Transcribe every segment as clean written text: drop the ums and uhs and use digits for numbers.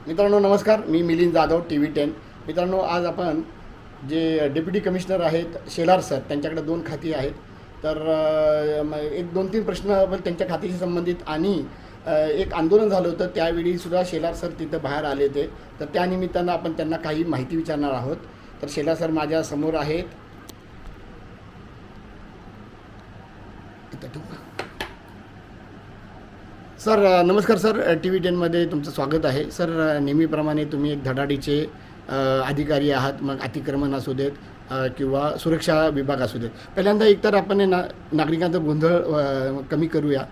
मित्रांनो नमस्कार, मी मिलिंद जाधव TV10. मित्रांनो आज आपण जे डेप्युटी कमिशनर आहेत शेलार सर त्यांच्याकडे 2 खाती आहेत. तर एक 2-3 प्रश्न त्यांच्या खात्याशी संबंधित आणि एक आंदोलन झालं होतं त्यावेळीसुद्धा शेलार सर तिथं बाहेर आले होते. तर त्यानिमित्तानं आपण त्यांना काही माहिती विचारणार आहोत. तर शेलार सर माझ्या समोर आहेत. सर नमस्कार सर, TV10मध्ये तुमचं स्वागत आहे. सर नेहमीप्रमाणे तुम्ही एक धडाडीचे अधिकारी आहात, मग अतिक्रमण असू देत किंवा सुरक्षा विभाग असू देत. पहिल्यांदा एकतर आपण नागरिकांचा गोंधळ कमी करूया.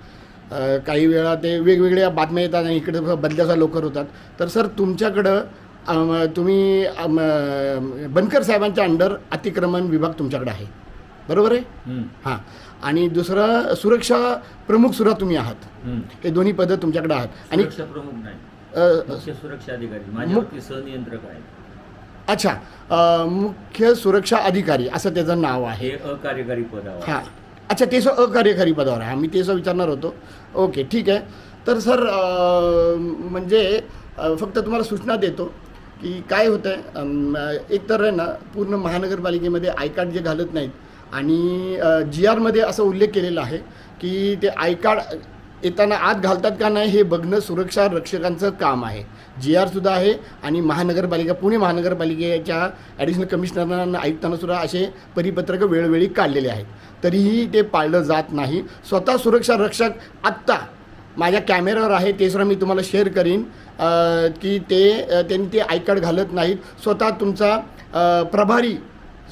काही वेळा ते वेगवेगळ्या बातम्या येतात आणि इकडे बदल्याचा लवकर होतात. तर सर तुमच्याकडं तुम्ही बनकर साहेबांच्या अंडर अतिक्रमण विभाग तुमच्याकडे आहे, बरोबर आहे? हां. आणि दुसरं सुरक्षा प्रमुख सुद्धा तुम्ही आहात. हे दोन्ही पदं तुमच्याकडे आहात. आणि सुरक्षा प्रमुख नाही, मुख्य सुरक्षा अधिकारी माझ्यावरती सहनियंत्रक आहे. अच्छा, मुख्य सुरक्षा अधिकारी असं त्याचं नाव आहे. हे अकार्यकारी पदावर. हां, अच्छा, ते अकार्यकारी पदावर आहे. मी ते विचारणार होतो. ओके, ठीक आहे. तर सर म्हणजे फक्त तुम्हाला सूचना देतो की काय होतं आहे, एकतर आहे ना पूर्ण महानगरपालिकेमध्ये आय कार्ड जे घालत नाहीत आणि GRमध्ये असं उल्लेख केलेला आहे की ते आय कार्ड येताना आत घालतात का नाही हे बघणं सुरक्षा रक्षकांचं काम आहे. GRसुद्धा आहे आणि महानगरपालिका पुणे महानगरपालिकेच्या ॲडिशनल कमिशनरांना आयुक्तांनासुद्धा असे परिपत्रक वेळोवेळी काढलेले आहेत. तरीही ते पाळलं जात नाही. स्वतः सुरक्षा रक्षक आत्ता माझ्या कॅमेऱ्यावर आहे, ते सुद्धा मी तुम्हाला शेअर करीन की त्यांनी ते आय कार्ड घालत नाहीत. स्वतः तुमचा प्रभारी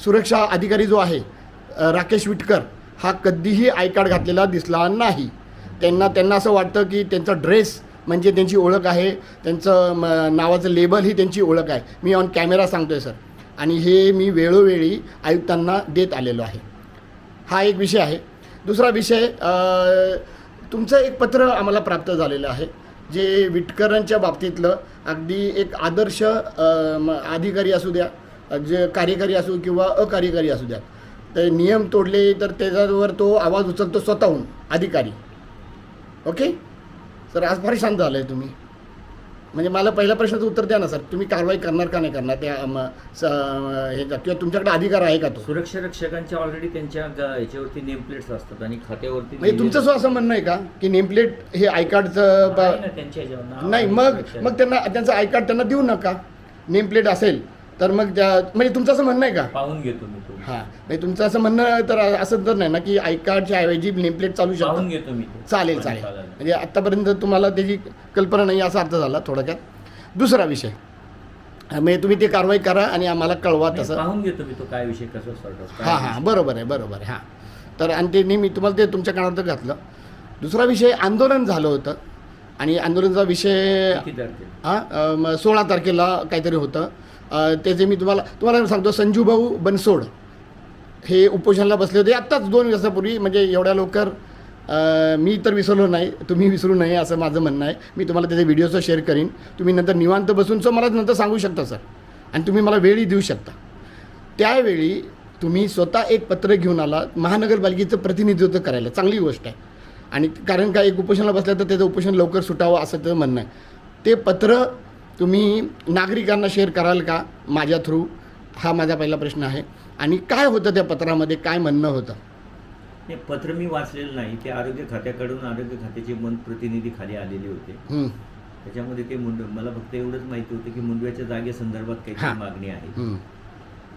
सुरक्षा अधिकारी जो आहे राकेश विटकर हा कधीही आय कार्ड घातलेला दिसला नाही. त्यांना असं वाटतं की त्यांचा ड्रेस म्हणजे त्यांची ओळख आहे, त्यांचं नावाचं लेबल ही त्यांची ओळख आहे. मी ऑन कॅमेरा सांगतो आहे सर, आणि हे मी वेळोवेळी आयुक्तांना देत आलेलो आहे. हा एक विषय आहे. दुसरा विषय, तुमचं एक पत्र आम्हाला प्राप्त झालेलं आहे जे विटकरांच्या बाबतीतलं अगदी एक आदर्श अधिकारी असू द्या, जे कार्यकारी असू किंवा अकार्यकारी असू द्या, ते नियम तोडले तर त्याच्यावर तो आवाज उचलतो स्वतःहून अधिकारी. ओके सर, आज फार शांत झालं आहे तुम्ही. म्हणजे मला पहिल्या प्रश्नाचं उत्तर द्या ना सर, तुम्ही कारवाई करणार का नाही करणार त्या हे किंवा तुमच्याकडे अधिकार आहे का तो? सुरक्षा रक्षकांच्या ऑलरेडी त्यांच्या याच्यावरती नेम प्लेट्स असतात आणि खात्यावरती म्हणजे तुमचं असं म्हणणं आहे का की नेमप्लेट हे आय कार्डचं त्यांच्या ह्याच्यावर नाही, मग त्यांचं आय कार्ड त्यांना देऊ नका. नेमप्लेट असेल तर मग म्हणजे तुमचं असं म्हणणं आहे का? पाहून घेतो मी तो. हां, म्हणजे तुमचं असं म्हणणं तर असं तर नाही ना की आय कार्डच्या ऐवजी नेमप्लेट चालू पाहून शकतो? घेतो मी तो. चालेल. म्हणजे आत्तापर्यंत तुम्हाला त्याची कल्पना नाही असा अर्थ झाला थोडक्यात. दुसरा विषय, म्हणजे तुम्ही ते कारवाई करा आणि आम्हाला कळवा तसं. पाहून घेतो मी तो काय विषय कसं सॉर्ट आउट. हां, बरोबर आहे. हां, तर आणि ते नेहमी तुम्हाला ते तुमच्या कानावर घातलं. दुसरा विषय, आंदोलन झालं होतं आणि आंदोलनाचा विषय 16 तारखेला काहीतरी होतं. त्याचे मी तुम्हाला सांगतो, संजूभाऊ बनसोड हे उपोषणाला बसले होते आत्ताच 2 दिवसापूर्वी. म्हणजे एवढ्या लवकर मी तर विसरलो नाही, तुम्ही विसरू नये असं माझं म्हणणं आहे. मी तुम्हाला त्याचे व्हिडिओचं शेअर करीन. तुम्ही नंतर निवांत बसून मला नंतर सांगू शकता सर, आणि तुम्ही मला वेळही देऊ शकता. त्यावेळी तुम्ही स्वतः एक पत्र घेऊन आला महानगरपालिकेचं प्रतिनिधित्व करायला, चांगली गोष्ट आहे. आणि कारण का एक उपोषणाला बसलं तर त्याचं उपोषण लवकर सुटावं असं त्याचं म्हणणं आहे. ते पत्र तुम्ही नागरिकांना शेअर कराल का माझ्या थ्रू? हा माझा पहिला प्रश्न आहे. आणि काय होतं त्या पत्रामध्ये, काय म्हणणं होतं? ते पत्र मी वाचलेलं नाही. ते आरोग्य खात्याकडून आरोग्य खात्याचे प्रतिनिधी खाली आलेले होते. त्याच्यामध्ये ते मला फक्त एवढंच माहिती होतं की मुंडव्याच्या जागेसंदर्भात काहीतरी मागणी आहे.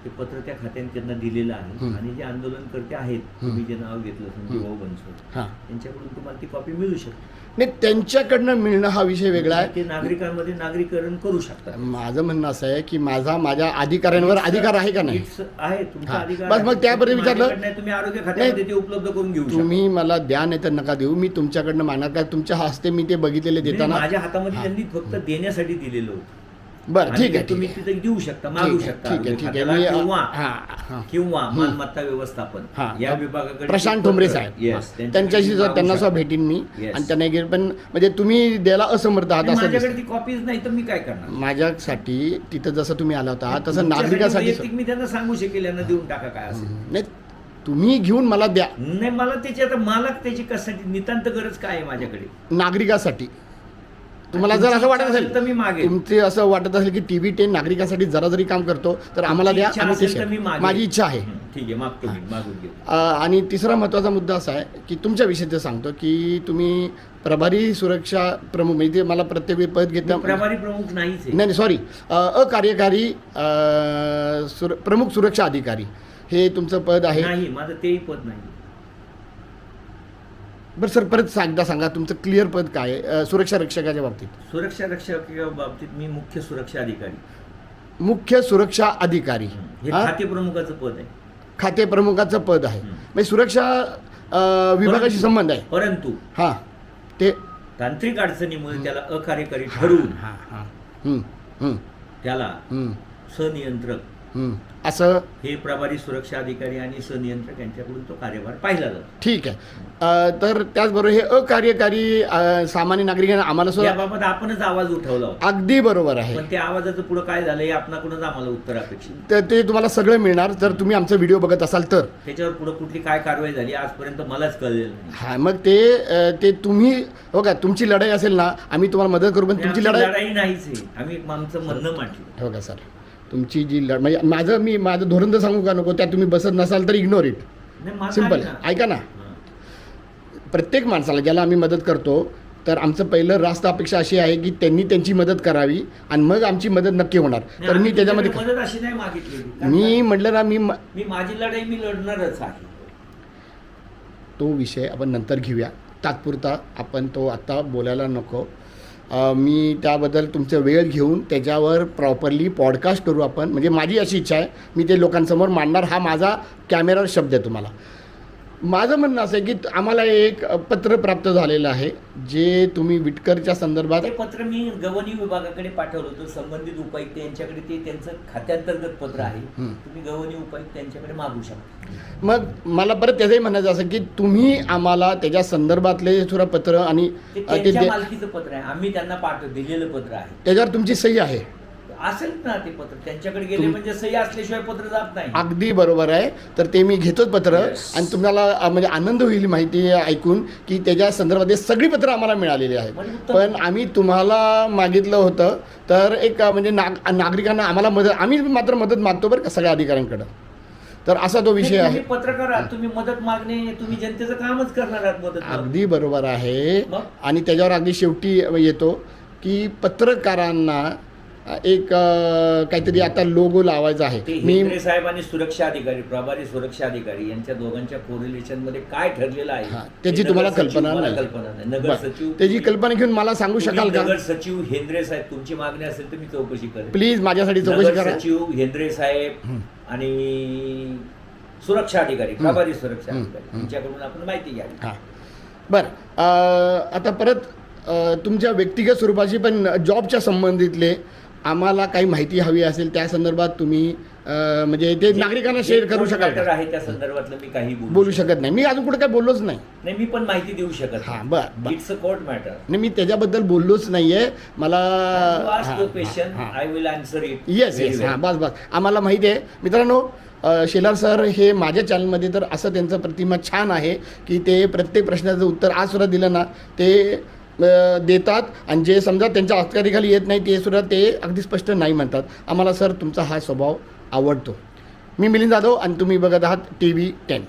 ते पत्र त्या खात्याने त्यांना दिलेलं आहे. आणि जे आंदोलनकर्ते आहेत, तुम्ही जे नाव घेतलं संजूभाऊ बनसोड, त्यांच्याकडून तुम्हाला ती कॉपी मिळू शकते. नाही, त्यांच्याकडनं मिळणं हा विषय वेगळा आहे. ते नागरिकांमध्ये नागरीकरण करू शकतात. माझं म्हणणं असं आहे की माझ्या अधिकाऱ्यांवर अधिकार आहे का नाही? आहे, तुमचा अधिकार. बस मग त्यापर्यंत विचारलं, तुम्ही आरोग्य खात्यामध्ये ते उपलब्ध करून घेऊ. तुम्ही मला द्या नाही तर नका देऊ, मी तुमच्याकडनं मागणार काय? तुमच्या हस्ते मी ते बघितलेले देताना माझ्या हातामध्ये त्यांनी फक्त देण्यासाठी दिलेलं होतं. बरं, ठीक आहे. तुम्ही तिथे देऊ शकता, मागू शकता. किंवा मालमत्ता व्यवस्थापन या विभागाकडे प्रशांत ठोंबरे साहेब, त्यांच्याशी त्यांना सुद्धा भेटीन मी. आणि त्यांना पण म्हणजे तुम्ही द्यायला असमर्थ आहात असं माझ्याकडे ती कॉपीज नाही तर मी काय करणार? माझ्यासाठी तिथं जसं तुम्ही आला होता तसं नागरिकासाठी मी त्यांना सांगू शकेल यांना देऊन टाका काय असेल. नाही, तुम्ही घेऊन मला द्या. नाही, मला त्याची आता मला त्याची कशासाठी नितांत गरज काय आहे माझ्याकडे? नागरिकासाठी तुम्हाला जर असं वाटत तर मी असेल मागेन. तुमचे असं वाटत असेल की TV10 नागरिकांसाठी जरा जरी काम करतो तर आम्हाला द्या, इच्छा आम्ही ते असेल तर मी share. मागेन. माझी इच्छा आहे. ठीक आहे, मागतो मी, मागून घेतो. आणि तिसरा महत्त्वाचा मुद्दा असा आहे की तुमच्याविषयीचं सांगतो की तुम्ही प्रभारी सुरक्षा प्रमुख, म्हणजे ते मला प्रत्येक वेळी पद घेता मी प्रभारी प्रमुख नाहीच आहे. नाही सॉरी, अकार्यकारी प्रमुख सुरक्षा अधिकारी हे तुमचं पद आहे. नाही, माझं तेही पद नाही. बरं सर, परत एकदा सांगा तुमचं क्लिअर पद काय आहे सुरक्षा रक्षकाच्या बाबतीत. सुरक्षा रक्षक बाबतीत मी मुख्य सुरक्षा अधिकारी. मुख्य सुरक्षा अधिकारी हे हा? खाते प्रमुखाचं पद आहे. खाते प्रमुखाचं पद आहे. म्हणजे सुरक्षा विभागाशी संबंध आहे. परंतु हां ते तांत्रिक अडचणीमुळे त्याला अकार्यकारी ठरवून हां हां हं, हं, त्याला हं, सनियंत्रक, हं. असं हे प्रभारी सुरक्षा अधिकारी आणि सनियंत्रक यांच्याकडून तो कार्यभार पाहिला जातो. ठीक आहे. तर त्याचबरोबर हे अकार्यकारी सामान्य नागरिकांना आम्हाला सुद्धा याबाबत आपणच आवाज उठवला होता. अगदी बरोबर आहे. पण त्या आवाजाचं पुढे काय झालं हे आपणाकडूनच आम्हाला उत्तर अपेक्षित. तर ते तुम्हाला सगळं मिळणार जर तुम्ही आमचा व्हिडिओ बघत असाल तर. त्याच्यावर पुढे कुठली काय कारवाई झाली आजपर्यंत मलाच कळलेलं नाही. हा मग ते तुम्ही हो का, तुमची लढाई असेल ना आम्ही तुम्हाला मदत करू, पण तुमची आमची लढाई लढाई नाहीच आहे. आम्ही आमचं म्हणणं म्हटलं. हो का सर, तुमची जी म्हणजे माझं धोरण तर सांगू का नको, त्यात तुम्ही बसत नसाल तर इग्नोर इट. नाही, माझं सिम्पल आहे ना. ऐका ना, हां. प्रत्येक माणसाला ज्याला आम्ही मदत करतो तर आमचं पहिलं रास्त अपेक्षा अशी आहे की त्यांनी त्यांची मदत करावी आणि मग आमची मदत नक्की होणार. नाही, तर मी आम्ही त्याच्यामध्ये तुमच्याकडे मदत अशी नाही मागितली. मी म्हटलं ना मी माझी लढाई मी लढणारच आहे. तो विषय आपण नंतर घेऊया, तात्पुरता आपण तो आत्ता बोलायला नको. मी त्याबद्दल तुमचा वेळ घेऊन त्याच्यावर प्रॉपरली पॉडकास्ट करू आपण. म्हणजे माझी अशी इच्छा आहे, मी ते लोकांसमोर मांडणार. हा माझा कॅमेरावर शब्द आहे तुम्हाला. माझं म्हणणं असं आहे की आम्हाला एक पत्र प्राप्त झालेलं आहे जे तुम्ही विटकरच्या संदर्भात. ते पत्र मी गवणी विभागाकडे पाठवलं होतं. संबंधित उपायुक्त यांच्याकडे ते त्यांचं खात्यांतर्गत पत्र आहे. तुम्ही गवणी उपायुक्त यांच्याकडे मागू शकता. मग मला परत त्याचंही म्हणायचं असं की तुम्ही आम्हाला त्याच्या संदर्भातले सुद्धा पत्र आणि ते ते त्यांच्या मालकीचं पत्र आहे. आम्ही त्यांना दिलेलं पत्र आहे. त्याच्यावर तुमची सही आहे. असेल ना ते पत्र त्यांच्याकडे गेले म्हणजे सही असल्याशिवाय पत्र जात नाही. अगदी बरोबर आहे. तर ते मी घेतोच पत्र. आणि तुम्हाला म्हणजे आनंद होईल माहिती ऐकून की त्याच्या संदर्भात सगळी पत्र आम्हाला मिळालेली आहेत. पण आम्ही तुम्हाला मागितलं होतं तर एक म्हणजे नागरिकांना आम्हाला मदत, आम्ही मात्र मदत मागतो बरं का सगळ्या अधिकाऱ्यांकडं. तर असा तो विषय आहे. तुम्ही पत्रकार आहात, तुम्ही मदत मागणे, तुम्ही जनतेचं कामच करणार आहात. मदत अगदी बरोबर आहे. मग? आणि त्याच्यावर अगदी शेवटी येतो की पत्रकारांना एक काहीतरी आता लोगो लावायचा आहे. मी हेंद्रे साहेब आणि सुरक्षा अधिकारी, प्रभारी सुरक्षा अधिकारी यांच्या दोघांच्या कोरिलेशन मध्ये काय ठरलेलं आहे त्याची तुम्हाला कल्पना नाही. नगर सचिव त्याची कल्पना घेऊन मला सांगू शकाल का? नगर सचिव हेंद्रे साहेब, तुमची मागणी असेल तर मी चौकशी करेन. प्लीज माझ्यासाठी चौकशी नगर करा. सचिव हेंद्रे साहेब आणि सुरक्षा अधिकारी, प्रभारी सुरक्षा अधिकारी यांच्याकडून आपण माहिती घ्यावी. हां बरं. आता परत तुमच्या व्यक्तिगत स्वरूपाची पण जॉबच्या संबंधितले आम्हाला काही माहिती हवी असेल त्या संदर्भात तुम्ही म्हणजे ते नागरिकांना शेअर करू शकाल का? आहे त्या संदर्भातलं मी काही बोलू शकत नाही. मी अजून कुठे काही बोललोच नाही. नाही, मी पण माहिती देऊ शकत हां बरं. It's a court matter. नाही, मी त्याच्याबद्दल बोललोच नाही आहे. मला I will answer it. Yes yes हां बस. आम्हाला माहिती आहे मित्रांनो. शेलार सर हे माझ्या चॅनलमध्ये तर असं त्यांचं प्रतिमा छान आहे की ते प्रत्येक प्रश्नाचं उत्तर आज सुद्धा दिलं ना ते देतात. आणि जे समजा त्यांच्या अधिकारीखाली येत नाही ते सुद्धा ते अगदी स्पष्ट नाही म्हणतात. आम्हाला सर तुमचा हा स्वभाव आवडतो. मी मिलिंद जाधव आणि तुम्ही बघत आहात TV10.